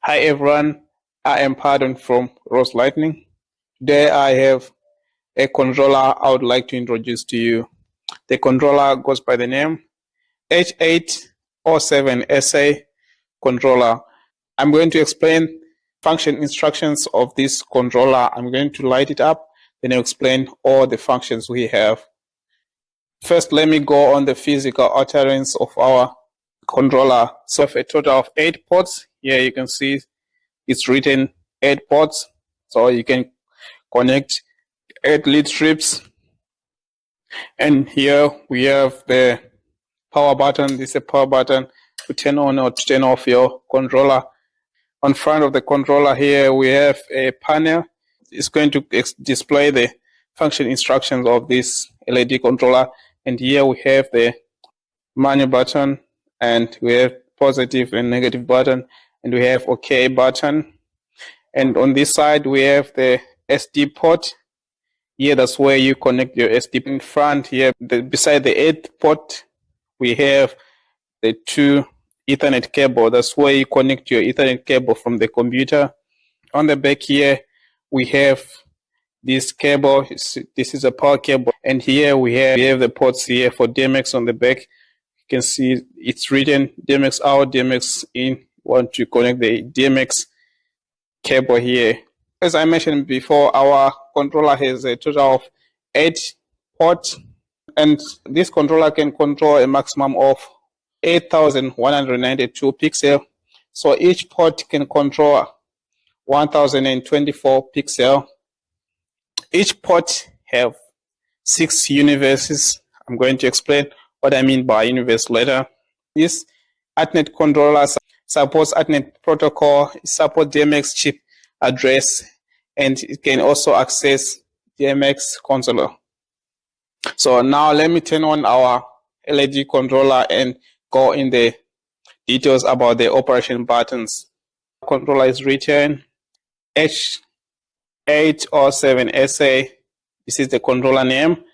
Hi everyone, I am Pardon from Rose Lightning. Today I have a controller I would like to introduce to you. The controller goes by the name H807SA Controller. I'm going to explain function instructions of this controller. I'm going to light it up, then I'll explain all the functions we have. First, let me go on the physical utterance of our controller. So we have a total of 8 ports. Here you can see it's written 8 ports, so you can connect 8 lead strips. And here we have the power button. This is a power button to turn on or to turn off your controller. On front of the controller here we have a panel. It's going to display the function instructions of this LED controller. And here we have the manual button, and we have positive and negative button, and we have OK button. And on this side we have the SD port. Here that's where you connect your SD. In front here, beside the 8th port, we have the 2 Ethernet cable. That's where you connect your Ethernet cable from the computer. On the back here we have this cable. This is a power cable, and here we have the ports here for DMX on the back. You can see it's written DMX out, DMX in. Want to connect the DMX cable here. As I mentioned before, our controller has a total of 8 ports, and this controller can control a maximum of 8,192 pixels. So each port can control 1,024 pixels. Each port have 6 universes. I'm going to explain what I mean by universe later. This Ethernet controller supports Ethernet protocol, it supports DMX chip address, and it can also access DMX controller. So now let me turn on our LED controller and go in the details about the operation buttons. Controller is written H807SA. This is the controller name.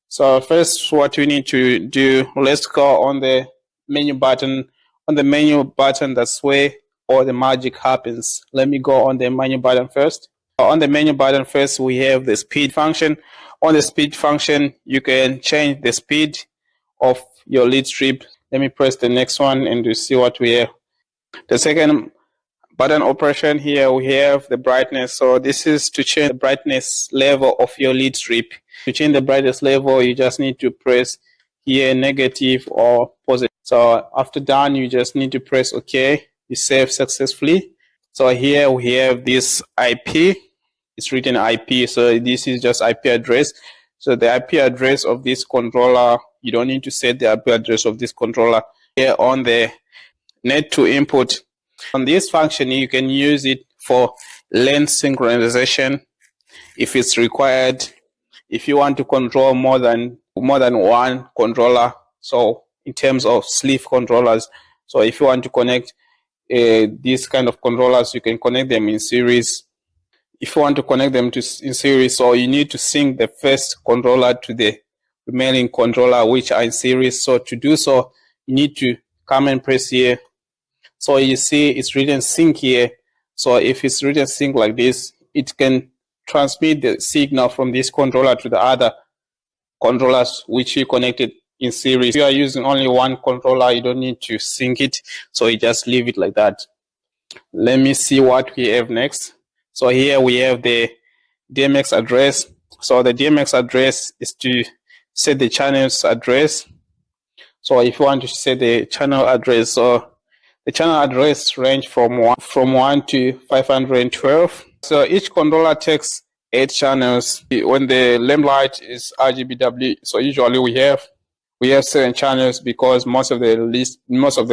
So first, what we need to do, let's go on the menu button. On the menu button, that's where all the magic happens. Let me go on the menu button first. On the menu button first, we have the speed function. On the speed function, you can change the speed of your lead strip. Let me press the next one and you see what we have. The second button operation here, we have the brightness. So this is to change the brightness level of your lead strip. To change the brightness level, you just need to press here negative or positive. So after done, you just need to press OK. You save successfully. So here we have this IP. It's written IP. So this is just IP address. So the IP address of this controller, you don't need to set the IP address of this controller. Here on the net to input, on this function, you can use it for lane synchronization if it's required. If you want to control more than one controller, so in terms of sleeve controllers, so if you want to connect these kind of controllers, you can connect them in series. If you want to connect them in series, so you need to sync the first controller to the remaining controller which are in series. So to do so, you need to come and press here. So you see it's written sync here. So if it's written sync like this, it can transmit the signal from this controller to the other controllers which you connected in series. If you are using only one controller, you don't need to sync it, so you just leave it like that. Let me see what we have next. So here we have the DMX address. So the DMX address is to set the channel's address. So if you want to set the channel address, so the channel address range from 1 to 512. So each controller takes 8 channels. When the lamp light is RGBW, so usually we have 7 channels because most of the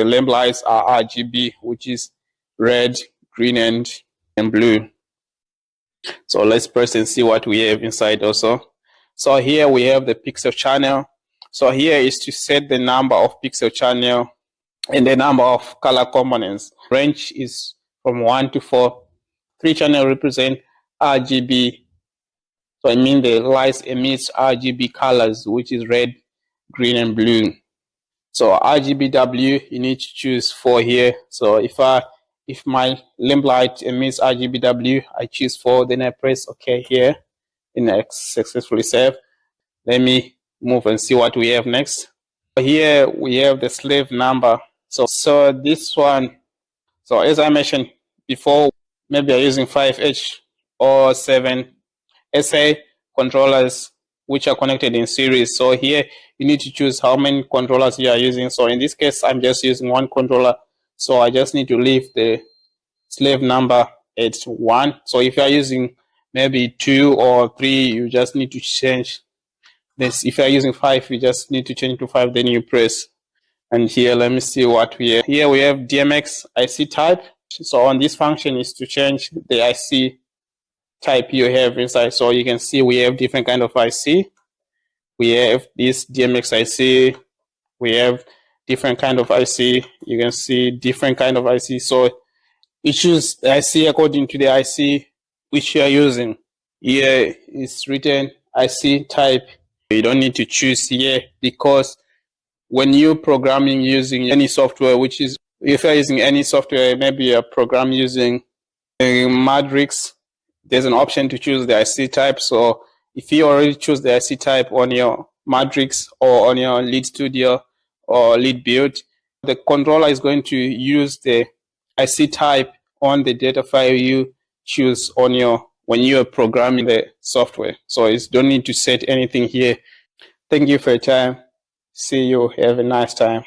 lamp lights are RGB, which is red, green, and blue. So let's press and see what we have inside also. So here we have the pixel channel. So here is to set the number of pixel channel and the number of color components. Range is from 1 to 4. 3 channels represent RGB. So I mean the lights emits RGB colors, which is red, green, and blue. So RGBW, you need to choose 4 here. So if if my lamp light emits RGBW, I choose 4, then I press OK here, and I successfully save. Let me move and see what we have next. Here we have the slave number. So this one, so as I mentioned before, maybe I'm using 5H07SA controllers which are connected in series. So here you need to choose how many controllers you are using. So in this case, I'm just using one controller. So I just need to leave the slave number at 1. So if you are using maybe 2 or 3, you just need to change this. If you are using 5, you just need to change to 5, then you press. And here, let me see what we have. Here we have DMX IC type. So on this function is to change the IC type you have inside. So you can see we have different kind of IC. We have this DMX IC. We have different kind of IC. You can see different kind of IC. So you choose the IC according to the IC which you are using. Here is written IC type. You don't need to choose here because when you're programming using any software, which is, if you're using any software, maybe a program using a Matrix, there's an option to choose the IC type. So if you already choose the IC type on your Matrix or on your Lead Studio or Lead Build, the controller is going to use the IC type on the data file you choose on your, when you are programming the software. So you don't need to set anything here. Thank you for your time. See you. Have a nice time.